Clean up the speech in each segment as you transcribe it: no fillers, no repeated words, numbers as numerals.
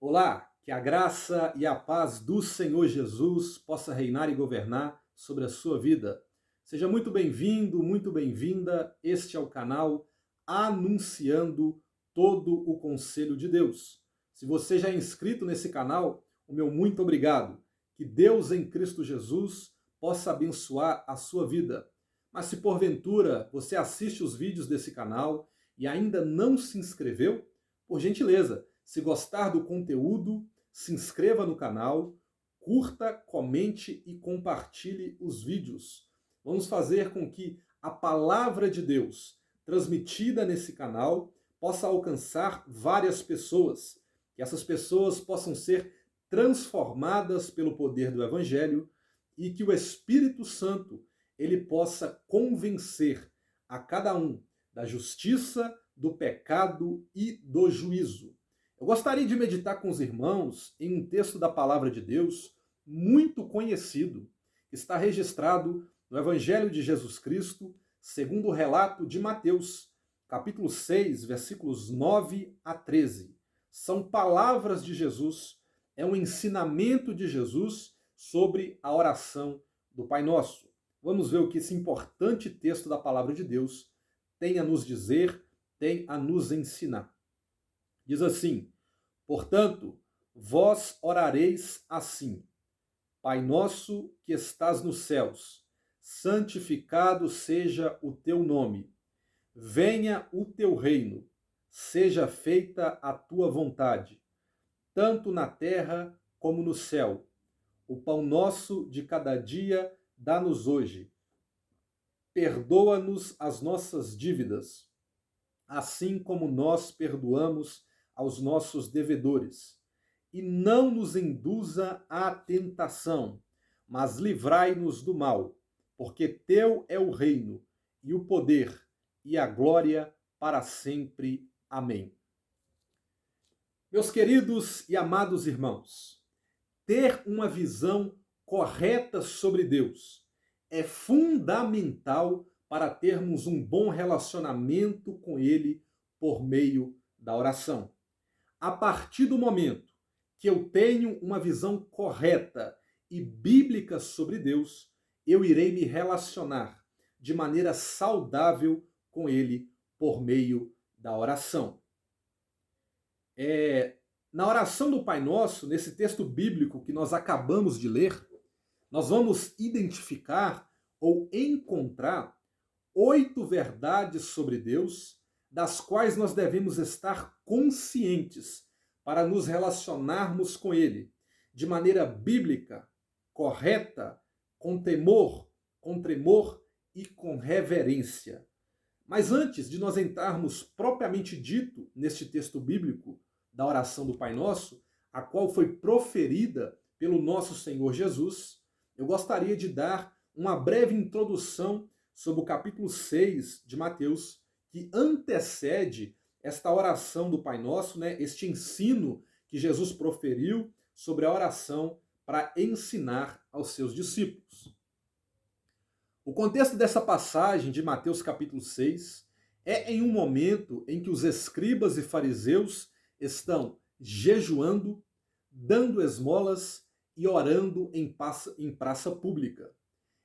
Olá, que a graça e a paz do Senhor Jesus possa reinar e governar sobre a sua vida. Seja muito bem-vindo, muito bem-vinda. Este é o canal Anunciando todo o Conselho de Deus. Se você já é inscrito nesse canal, o meu muito obrigado. Que Deus em Cristo Jesus possa abençoar a sua vida. Mas se porventura você assiste os vídeos desse canal e ainda não se inscreveu, por gentileza, se gostar do conteúdo, se inscreva no canal, curta, comente e compartilhe os vídeos. Vamos fazer com que a palavra de Deus, transmitida nesse canal, possa alcançar várias pessoas, que essas pessoas possam ser transformadas pelo poder do Evangelho e que o Espírito Santo ele possa convencer a cada um da justiça, do pecado e do juízo. Eu gostaria de meditar com os irmãos em um texto da Palavra de Deus muito conhecido, que está registrado no Evangelho de Jesus Cristo, segundo o relato de Mateus, capítulo 6, versículos 9 a 13. São palavras de Jesus, é um ensinamento de Jesus sobre a oração do Pai Nosso. Vamos ver o que esse importante texto da Palavra de Deus tem a nos dizer, tem a nos ensinar. Diz assim: portanto, vós orareis assim: Pai nosso que estás nos céus, santificado seja o teu nome. Venha o teu reino, seja feita a tua vontade, tanto na terra como no céu. O pão nosso de cada dia dá-nos hoje. Perdoa-nos as nossas dívidas, assim como nós perdoamos aos nossos devedores. E não nos induza à tentação, mas livrai-nos do mal, porque teu é o reino, e o poder, e a glória para sempre. Amém. Meus queridos e amados irmãos, ter uma visão correta sobre Deus é fundamental para termos um bom relacionamento com Ele por meio da oração. A partir do momento que eu tenho uma visão correta e bíblica sobre Deus, eu irei me relacionar de maneira saudável com Ele por meio da oração. Na oração do Pai Nosso, nesse texto bíblico que nós acabamos de ler, nós vamos identificar ou encontrar 8 verdades sobre Deus, das quais nós devemos estar conscientes para nos relacionarmos com Ele de maneira bíblica, correta, com temor, com tremor e com reverência. Mas antes de nós entrarmos propriamente dito neste texto bíblico da oração do Pai Nosso, a qual foi proferida pelo nosso Senhor Jesus, eu gostaria de dar uma breve introdução sobre o capítulo 6 de Mateus, que antecede esta oração do Pai Nosso, este ensino que Jesus proferiu sobre a oração para ensinar aos seus discípulos. O contexto dessa passagem de Mateus capítulo 6 é em um momento em que os escribas e fariseus estão jejuando, dando esmolas e orando em praça pública.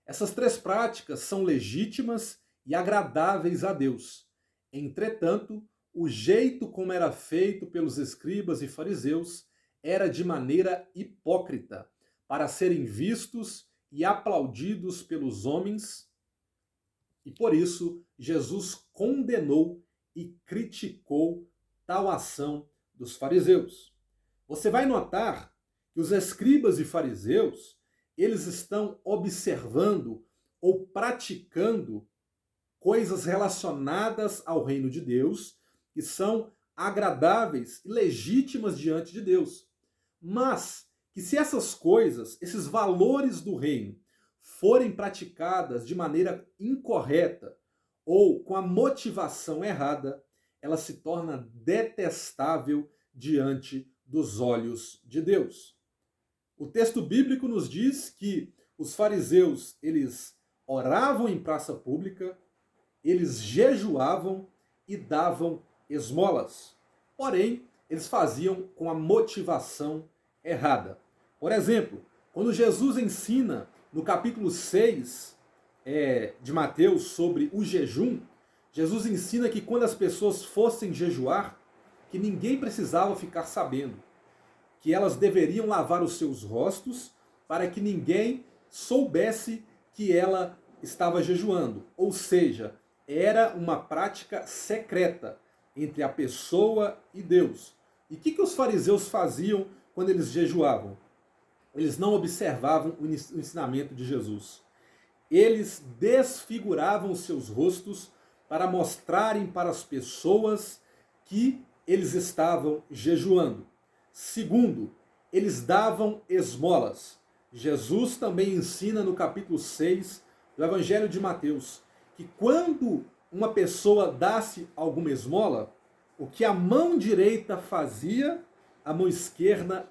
Essas 3 práticas são legítimas e agradáveis a Deus. Entretanto, o jeito como era feito pelos escribas e fariseus era de maneira hipócrita, para serem vistos e aplaudidos pelos homens, e por isso Jesus condenou e criticou tal ação dos fariseus. Você vai notar que os escribas e fariseus, eles estão observando ou praticando coisas relacionadas ao reino de Deus, que são agradáveis e legítimas diante de Deus. Mas que se essas coisas, esses valores do reino, forem praticadas de maneira incorreta ou com a motivação errada, ela se torna detestável diante dos olhos de Deus. O texto bíblico nos diz que os fariseus, eles oravam em praça pública, eles jejuavam e davam esmolas. Porém, eles faziam com a motivação errada. Por exemplo, quando Jesus ensina no capítulo 6 de Mateus sobre o jejum, Jesus ensina que quando as pessoas fossem jejuar, que ninguém precisava ficar sabendo, que elas deveriam lavar os seus rostos para que ninguém soubesse que ela estava jejuando. Ou seja, era uma prática secreta entre a pessoa e Deus. E o que os fariseus faziam quando eles jejuavam? Eles não observavam o ensinamento de Jesus. Eles desfiguravam os seus rostos para mostrarem para as pessoas que eles estavam jejuando. Segundo, eles davam esmolas. Jesus também ensina no capítulo 6 do Evangelho de Mateus que quando uma pessoa dasse alguma esmola, o que a mão direita fazia, a mão esquerda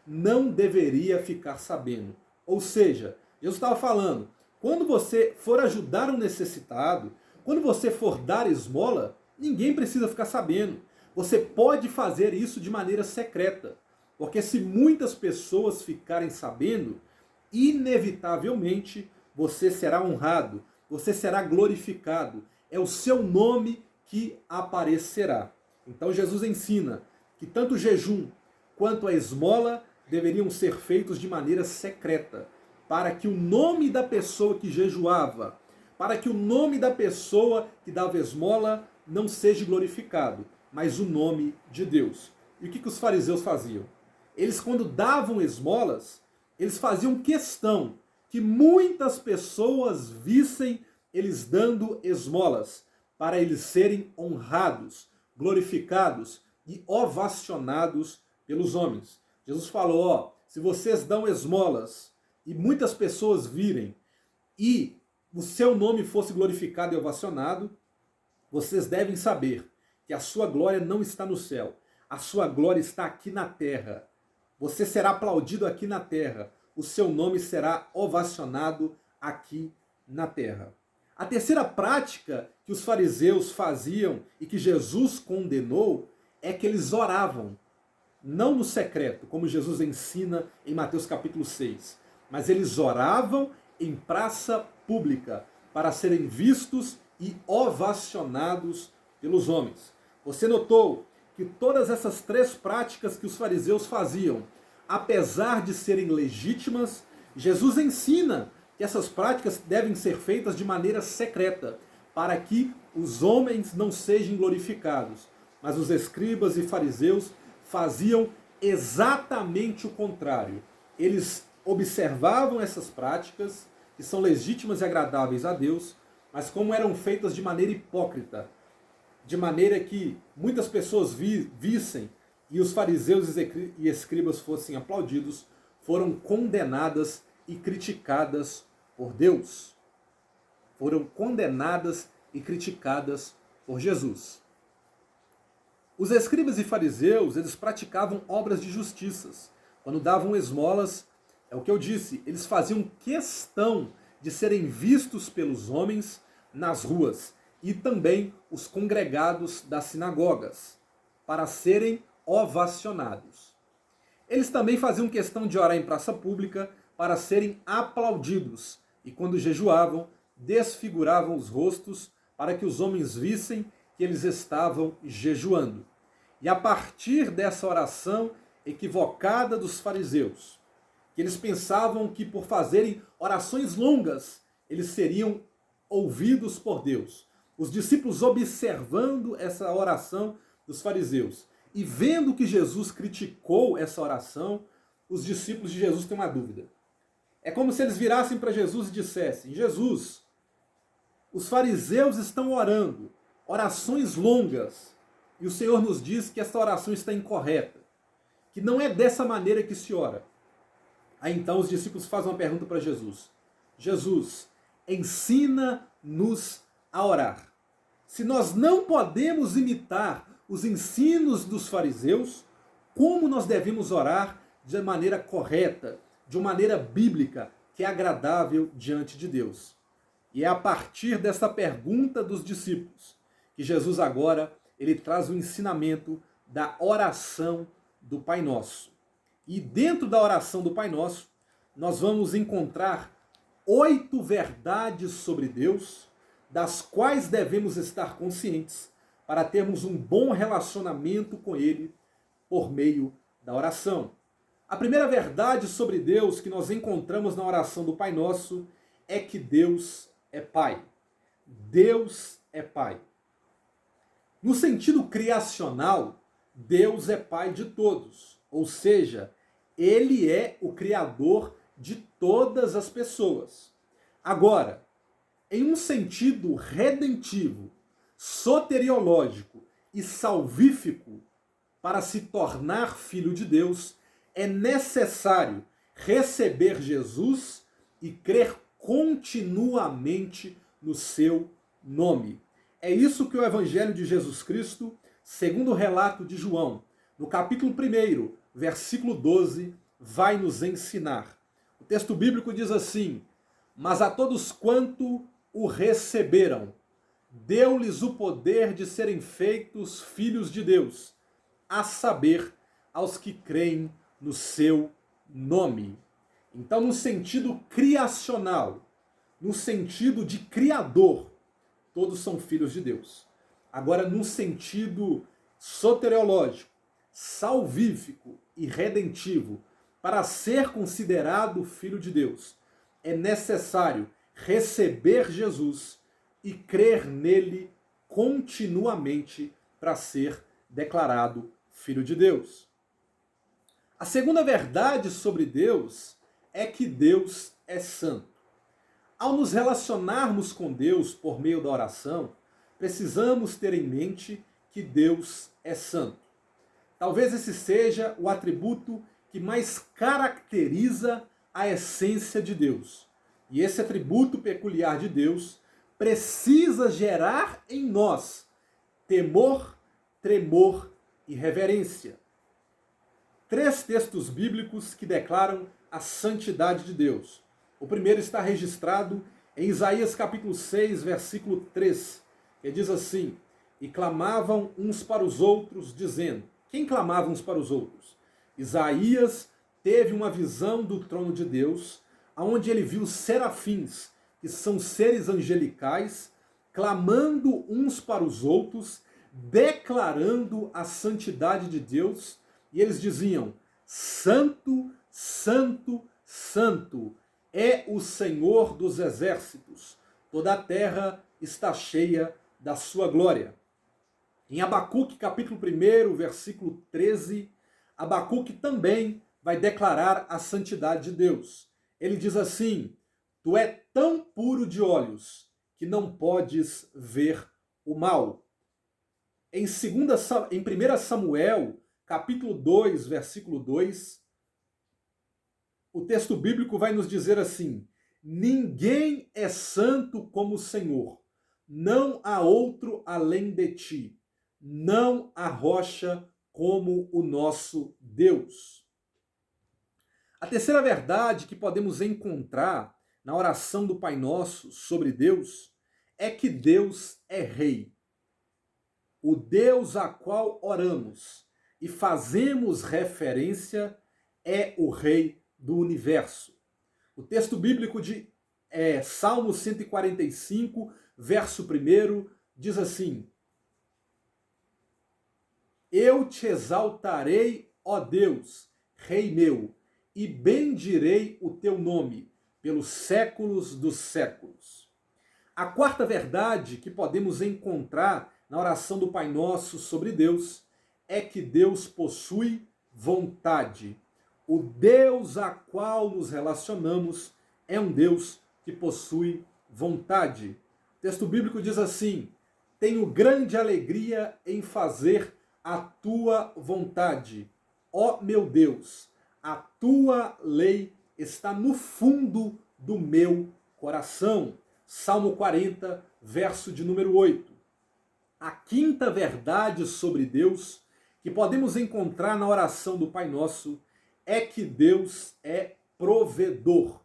não deveria ficar sabendo. Ou seja, Jesus estava falando, quando você for ajudar um necessitado, quando você for dar esmola, ninguém precisa ficar sabendo. Você pode fazer isso de maneira secreta. Porque se muitas pessoas ficarem sabendo, inevitavelmente você será honrado, você será glorificado. É o seu nome que aparecerá. Então Jesus ensina que tanto o jejum quanto a esmola deveriam ser feitos de maneira secreta, para que o nome da pessoa que jejuava, para que o nome da pessoa que dava esmola não seja glorificado, mas o nome de Deus. E o que os fariseus faziam? Eles, quando davam esmolas, eles faziam questão que muitas pessoas vissem eles dando esmolas, para eles serem honrados, glorificados e ovacionados pelos homens. Jesus falou, se vocês dão esmolas e muitas pessoas virem e o seu nome fosse glorificado e ovacionado, vocês devem saber que a sua glória não está no céu, a sua glória está aqui na terra. Você será aplaudido aqui na terra, o seu nome será ovacionado aqui na terra. A terceira prática que os fariseus faziam e que Jesus condenou é que eles oravam, não no secreto, como Jesus ensina em Mateus capítulo 6, mas eles oravam em praça pública para serem vistos e ovacionados pelos homens. Você notou que todas essas três práticas que os fariseus faziam, apesar de serem legítimas, Jesus ensina que essas práticas devem ser feitas de maneira secreta, para que os homens não sejam glorificados. Mas os escribas e fariseus faziam exatamente o contrário. Eles observavam essas práticas, que são legítimas e agradáveis a Deus, mas como eram feitas de maneira hipócrita, de maneira que muitas pessoas vissem e os fariseus e escribas fossem aplaudidos, foram condenadas e criticadas por Deus. Foram condenadas e criticadas por Jesus. Os escribas e fariseus, eles praticavam obras de justiças. Quando davam esmolas, é o que eu disse, eles faziam questão de serem vistos pelos homens nas ruas e também os congregados das sinagogas, para serem ovacionados. Eles também faziam questão de orar em praça pública para serem aplaudidos e quando jejuavam, desfiguravam os rostos para que os homens vissem que eles estavam jejuando. E a partir dessa oração equivocada dos fariseus, que eles pensavam que por fazerem orações longas, eles seriam ouvidos por Deus. Os discípulos observando essa oração dos fariseus e vendo que Jesus criticou essa oração, os discípulos de Jesus têm uma dúvida. É como se eles virassem para Jesus e dissessem, Jesus, os fariseus estão orando, orações longas, e o Senhor nos diz que essa oração está incorreta, que não é dessa maneira que se ora. Aí então os discípulos fazem uma pergunta para Jesus. Jesus, ensina-nos a orar. Se nós não podemos imitar os ensinos dos fariseus, como nós devemos orar de maneira correta, de uma maneira bíblica, que é agradável diante de Deus? E é a partir dessa pergunta dos discípulos que Jesus agora ele traz o ensinamento da oração do Pai Nosso. E dentro da oração do Pai Nosso, nós vamos encontrar 8 verdades sobre Deus, das quais devemos estar conscientes para termos um bom relacionamento com Ele por meio da oração. A primeira verdade sobre Deus que nós encontramos na oração do Pai Nosso é que Deus é Pai. Deus é Pai. No sentido criacional, Deus é Pai de todos, ou seja, Ele é o Criador de todas as pessoas. Agora, em um sentido redentivo, soteriológico e salvífico, para se tornar filho de Deus, é necessário receber Jesus e crer continuamente no seu nome. É isso que o Evangelho de Jesus Cristo, segundo o relato de João, no capítulo 1, versículo 12, vai nos ensinar. O texto bíblico diz assim: mas a todos quanto o receberam, deu-lhes o poder de serem feitos filhos de Deus, a saber, aos que creem no seu nome. Então, no sentido criacional, no sentido de criador, todos são filhos de Deus. Agora, no sentido soteriológico, salvífico e redentivo, para ser considerado filho de Deus, é necessário receber Jesus e crer nele continuamente para ser declarado filho de Deus. A segunda verdade sobre Deus é que Deus é santo. Ao nos relacionarmos com Deus por meio da oração, precisamos ter em mente que Deus é santo. Talvez esse seja o atributo que mais caracteriza a essência de Deus. E esse atributo peculiar de Deus precisa gerar em nós temor, tremor e reverência. 3 textos bíblicos que declaram a santidade de Deus. O primeiro está registrado em Isaías capítulo 6, versículo 3, que diz assim: e clamavam uns para os outros, dizendo... Quem clamava uns para os outros? Isaías teve uma visão do trono de Deus, onde ele viu serafins, que são seres angelicais, clamando uns para os outros, declarando a santidade de Deus, e eles diziam: Santo, Santo, Santo é o Senhor dos exércitos, toda a terra está cheia da sua glória. Em Abacuque, capítulo 1, versículo 13, Abacuque também vai declarar a santidade de Deus. Ele diz assim: tu é tão puro de olhos que não podes ver o mal. Em 1 Samuel, capítulo 2, versículo 2, o texto bíblico vai nos dizer assim: ninguém é santo como o Senhor, não há outro além de ti. Não há rocha como o nosso Deus. A terceira verdade que podemos encontrar na oração do Pai Nosso sobre Deus é que Deus é Rei. O Deus a qual oramos e fazemos referência é o Rei do Universo. O texto bíblico de Salmo 145, verso 1, diz assim: eu te exaltarei, ó Deus, Rei meu, e bendirei o teu nome pelos séculos dos séculos. A quarta verdade que podemos encontrar na oração do Pai Nosso sobre Deus é que Deus possui vontade. O Deus a qual nos relacionamos é um Deus que possui vontade. O texto bíblico diz assim: tenho grande alegria em fazer a tua vontade, ó meu Deus, a tua lei está no fundo do meu coração. Salmo 40, verso de número 8. A quinta verdade sobre Deus que podemos encontrar na oração do Pai Nosso é que Deus é provedor.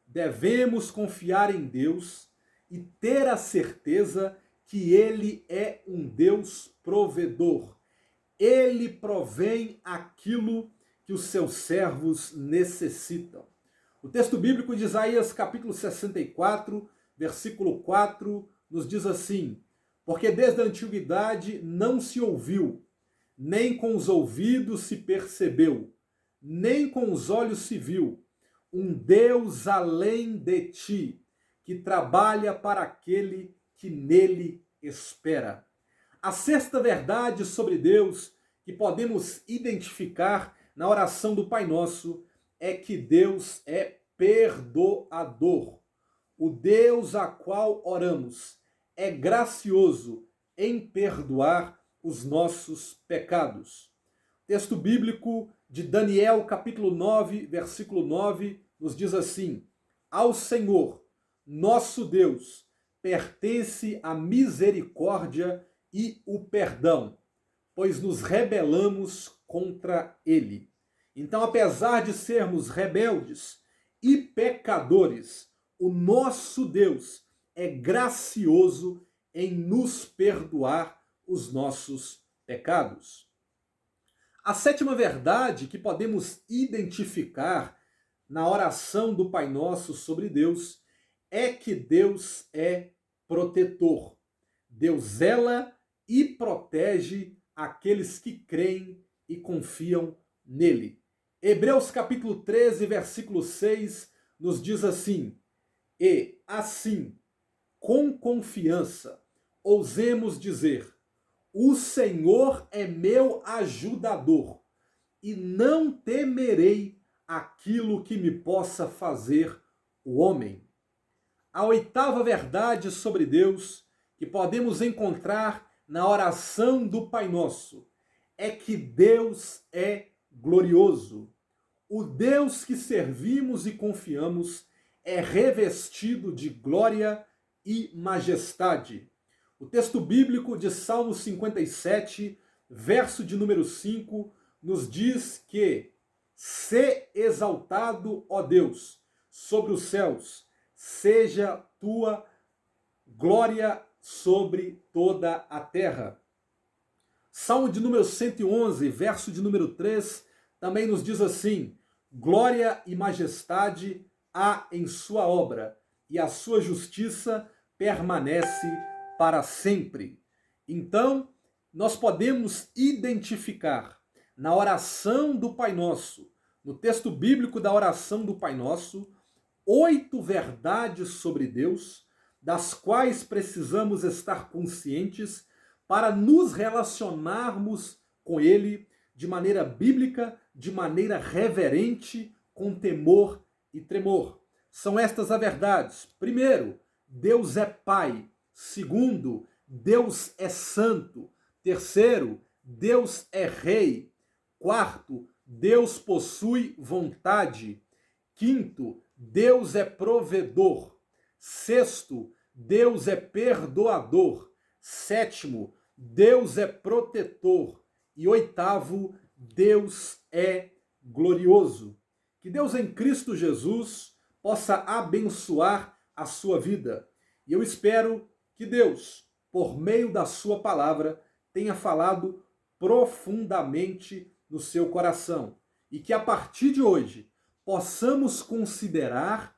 Devemos confiar em Deus e ter a certeza que Ele é um Deus provedor. Ele provém aquilo que os seus servos necessitam. O texto bíblico de Isaías, capítulo 64, versículo 4, nos diz assim: porque desde a antiguidade não se ouviu, nem com os ouvidos se percebeu, nem com os olhos se viu, um Deus além de ti, que trabalha para aquele que nele espera. A sexta verdade sobre Deus que podemos identificar na oração do Pai Nosso é que Deus é perdoador. O Deus a qual oramos é gracioso em perdoar os nossos pecados. Texto bíblico de Daniel, capítulo 9, versículo 9, nos diz assim: ao Senhor, nosso Deus, pertence a misericórdia e o perdão, pois nos rebelamos contra ele. Então, apesar de sermos rebeldes e pecadores, o nosso Deus é gracioso em nos perdoar os nossos pecados. A sétima verdade que podemos identificar na oração do Pai Nosso sobre Deus é que Deus é protetor. Deus zela e protege aqueles que creem e confiam nele. Hebreus capítulo 13, versículo 6 nos diz assim: e assim, com confiança, ousemos dizer: o Senhor é meu ajudador, e não temerei aquilo que me possa fazer o homem. A oitava verdade sobre Deus que podemos encontrar na oração do Pai Nosso é que Deus é glorioso. O Deus que servimos e confiamos é revestido de glória e majestade. O texto bíblico de Salmo 57, verso de número 5, nos diz que: sê exaltado, ó Deus, sobre os céus, seja tua glória sobre toda a terra. Salmo de número 111, verso de número 3, também nos diz assim: glória e majestade há em sua obra, e a sua justiça permanece para sempre. Então, nós podemos identificar na oração do Pai Nosso, no texto bíblico da oração do Pai Nosso, 8 verdades sobre Deus, das quais precisamos estar conscientes para nos relacionarmos com Ele de maneira bíblica, de maneira reverente, com temor e tremor. São estas as verdades. Primeiro, Deus é Pai. Segundo, Deus é Santo. Terceiro, Deus é Rei. Quarto, Deus possui vontade. Quinto, Deus é provedor. Sexto, Deus é perdoador. Sétimo, Deus é protetor. E oitavo, Deus é glorioso. Que Deus em Cristo Jesus possa abençoar a sua vida. E eu espero que Deus, por meio da sua palavra, tenha falado profundamente no seu coração. E que a partir de hoje possamos considerar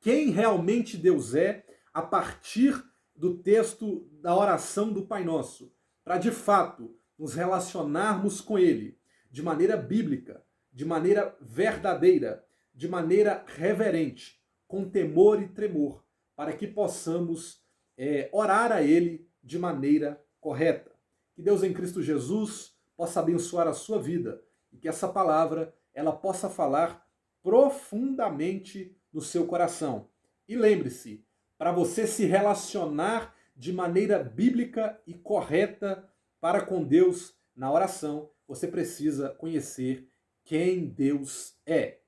quem realmente Deus é a partir do texto da oração do Pai Nosso, para de fato nos relacionarmos com Ele de maneira bíblica, de maneira verdadeira, de maneira reverente, com temor e tremor, para que possamos orar a Ele de maneira correta. Que Deus em Cristo Jesus possa abençoar a sua vida e que essa palavra ela possa falar profundamente no seu coração. E lembre-se, para você se relacionar de maneira bíblica e correta para com Deus na oração, você precisa conhecer quem Deus é.